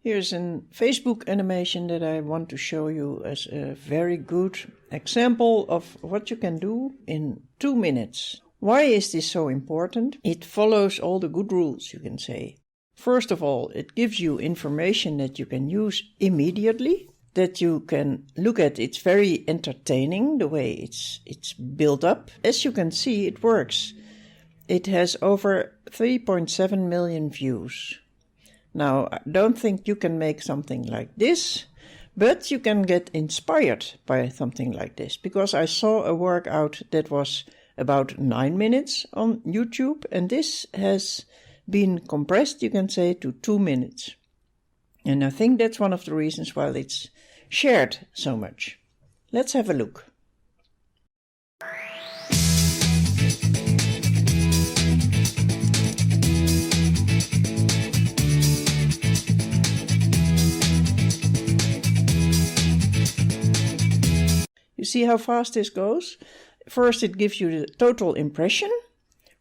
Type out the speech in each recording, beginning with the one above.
Here's a Facebook animation that I want to show you as a very good example of what you can do in 2 minutes. Why is this so important? It follows all the good rules, you can say. First of all, it gives you information that you can use immediately, that you can look at. It's very entertaining the way it's built up. As you can see, it works. It has over 3.7 million views. Now, I don't think you can make something like this, but you can get inspired by something like this, because I saw a workout that was about 9 minutes on YouTube, and this has been compressed, you can say, to 2 minutes. And I think that's one of the reasons why it's shared so much. Let's have a look. You see how fast this goes? First it gives you the total impression.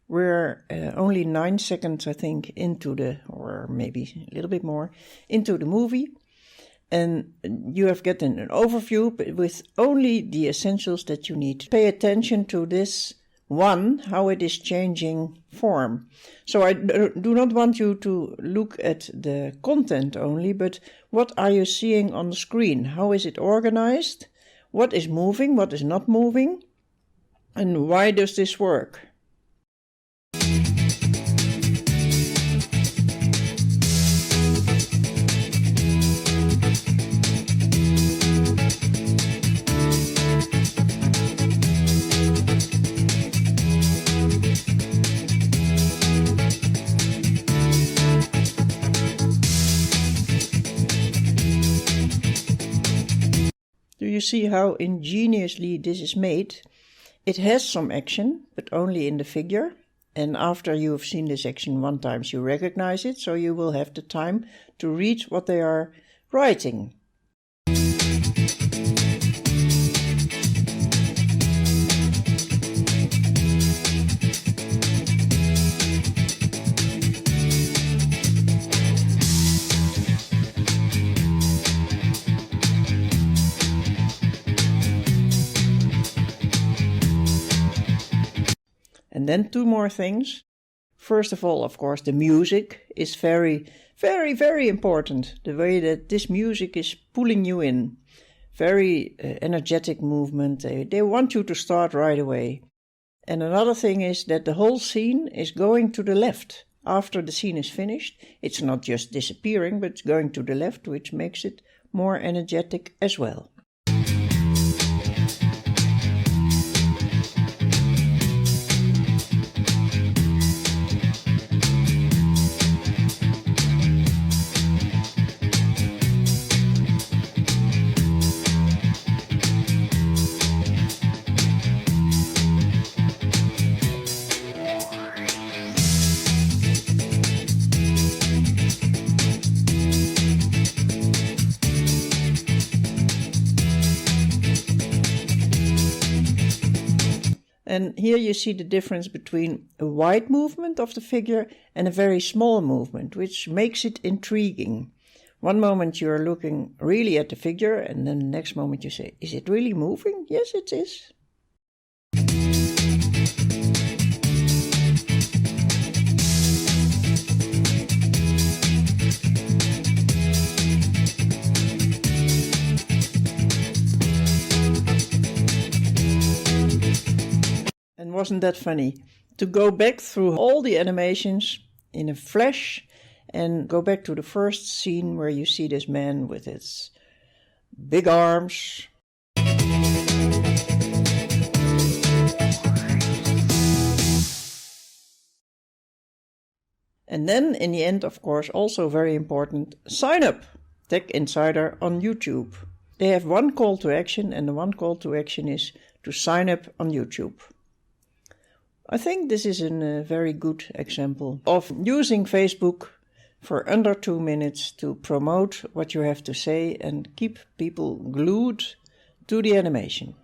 We're only 9 seconds, I think, into or maybe a little bit more, into the movie. And you have gotten an overview with only the essentials that you need. Pay attention to this one, how it is changing form. So I do not want you to look at the content only, but what are you seeing on the screen? How is it organized? What is moving, what is not moving, and why does this work? Do you see how ingeniously this is made? It has some action, but only in the figure. And after you have seen this action 1 time, you recognize it, so you will have the time to read what they are writing. And then 2 more things. First of all, of course, the music is very, very, very important. The way that this music is pulling you in. Very energetic movement. They want you to start right away. And another thing is that the whole scene is going to the left. After the scene is finished, it's not just disappearing, but it's going to the left, which makes it more energetic as well. And here you see the difference between a wide movement of the figure and a very small movement, which makes it intriguing. One moment you're looking really at the figure, and then the next moment you say, is it really moving? Yes, it is. And wasn't that funny? To go back through all the animations in a flash and go back to the first scene where you see this man with his big arms. And then in the end, of course, also very important, sign up, Tech Insider on YouTube. They have 1 call to action, and the 1 call to action is to sign up on YouTube. I think this is a very good example of using Facebook for under 2 minutes to promote what you have to say and keep people glued to the animation.